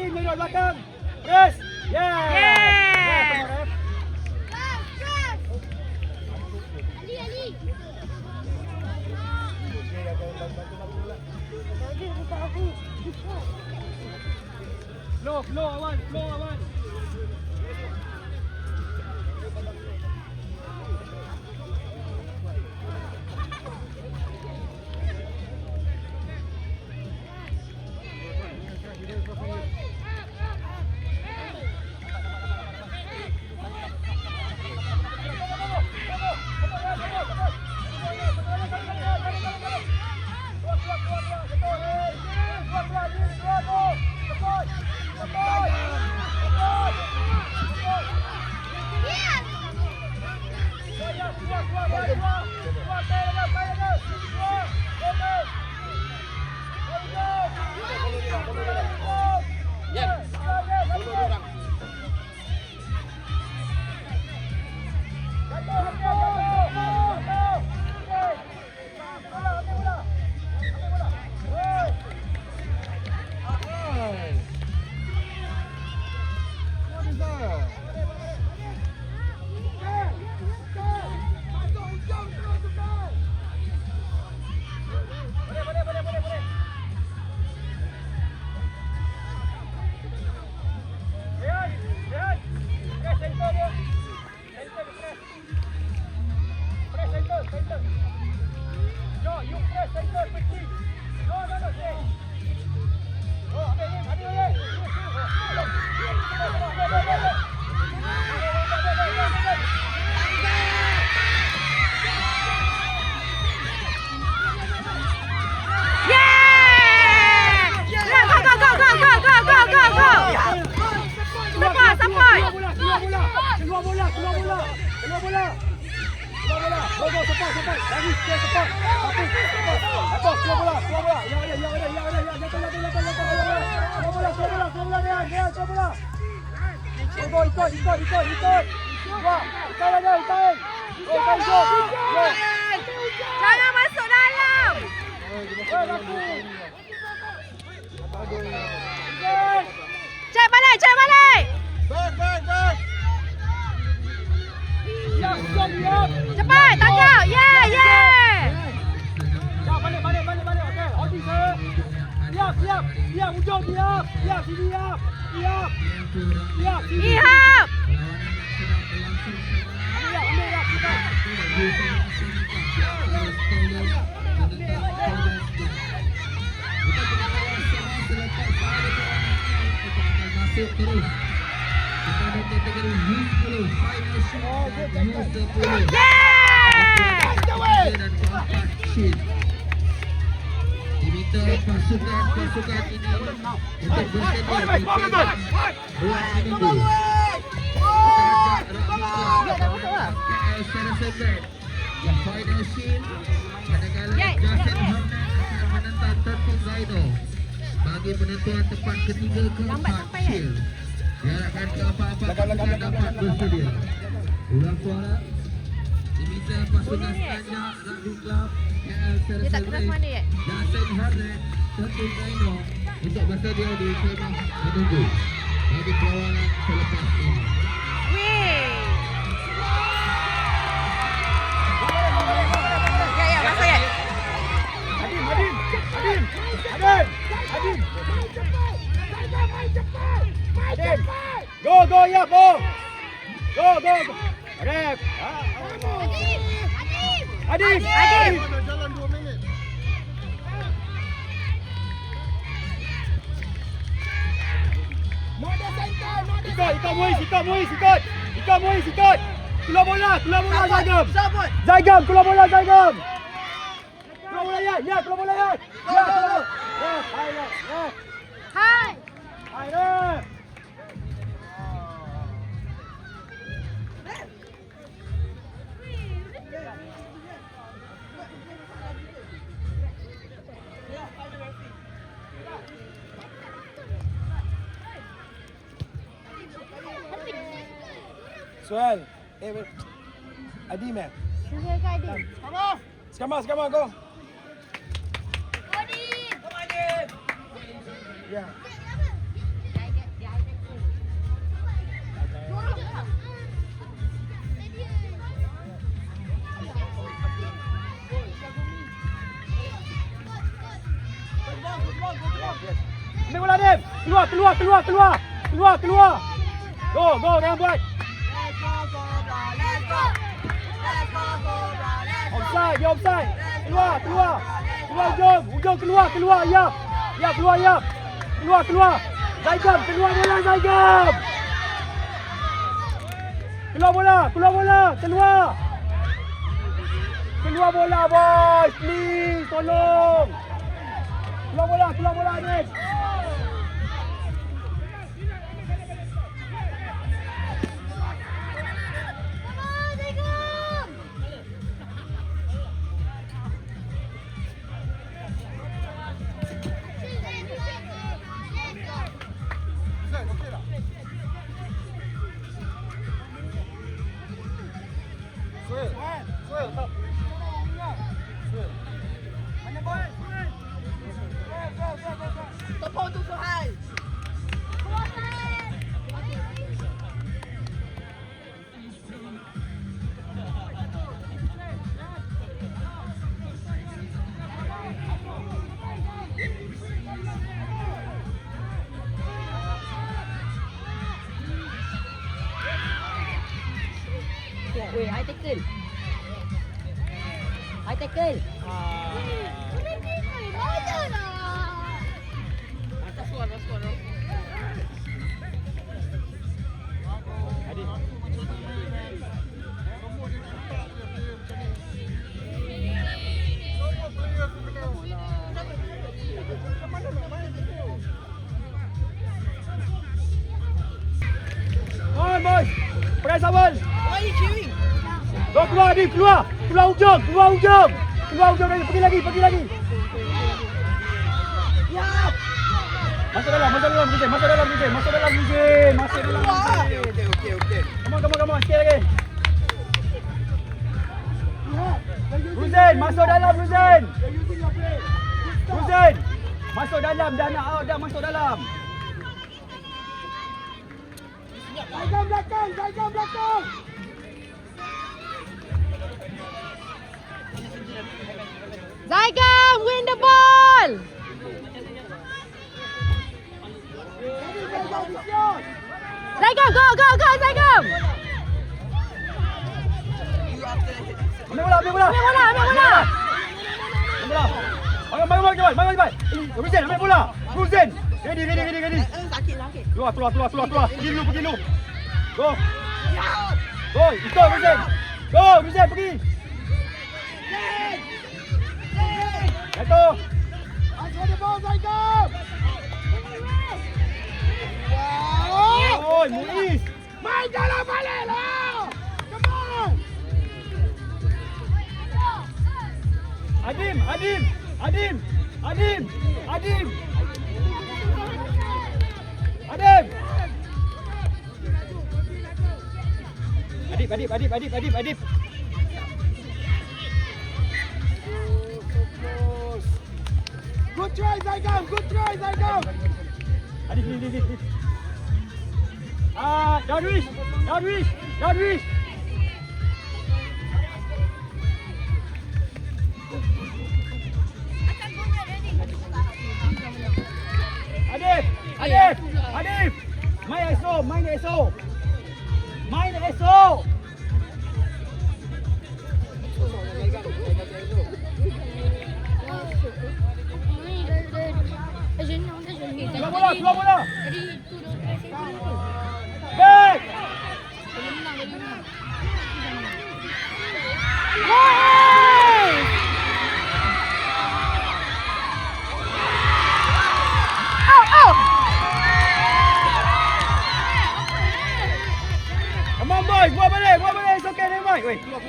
Adin, menurut belakang. Press. Yeah. Yeah. Flow awan. Jangan masuk dalam. Cek balik. Cepat, tangkap. Yeah. Balik. Okey, Odi saya. Diam, hujung diam. Diam, sini diam. Diam, sini. Ihap. Ambil dah kita. Masuk terus kepada kategori youth 10 final shoot youth 10 dan keempat shield. Diminta pasukan ini untuk bersedia di peringkat 2 minggu. KL Saracen Band yang final shield manakala Justin Hornet akan menentang Terpuk Zaino bagi penentuan tempat ketiga keempat shield. Diharapkan keempat-empat pasukan dapat bersedia. Ulang suara diminta pasukan setanjak Rugby Club KL Saracen Band Justin Hornet Terpuk Zaino untuk bersedia di kemah menunggu bagi perlawanan selepas ini. Go, ya, go. Rep. Adin. Jalan 2 minit. Ikut Muiz. Keluar bola Zaigam. Keluar bola Zaigam. Keluar bola ya. Keluar bola ya. Hai. Hai. Soal. Adim eh. Sudah ke Adim? Sekamar, go. Ya. Ambil bola Adib. Keluar. Go, jangan buat. Offside, dia offside. Keluar. Ujung keluar. Ya, keluar. Keluar. Zaigam, keluar bola Zaigam. Keluar bola. Keluar bola, boys. Please, tolong. Keluar bola Adib. Weh, high tackle. Come on, boys. Press awal. Go, keluar Adib, keluar ujung. Pergi lagi. Masuk dalam Ruzen. Come on, sikit lagi. Ruzen, masuk dalam Ruzen. Masuk dalam, dah nak out, dah masuk dalam. Zaigam belakang. Zaigam, win the ball. Zaigam, go, Zaigam. Ambil bola. Bang. Ruzen, ambil bola. Ruzen. Ready. Keluar. Pergi dulu. Go. Ikut Ruzen. Go, Ruzen, pergi. Jatuh. Oi, Muiz. Main dalam balik lah. Come on. Adim. Adib. Good try, Zaigam. Adib. Darwish. Adib. Main SO. Keluar bola. Back. Come on boys, buat balik. It's okay, never mind. Wait, keluar.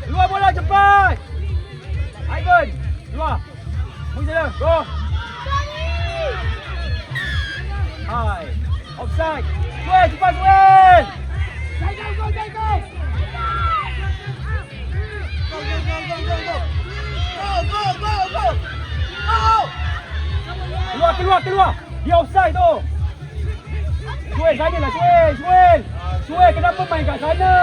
Keluar bola cepat. Ivan, keluar. Pergi jalan, go. Hai. Offside. Suel, cepat Suel. Go. keluar. Dia offside tu. Syuel sana lah, Syuel. Syuel kenapa main kat sana?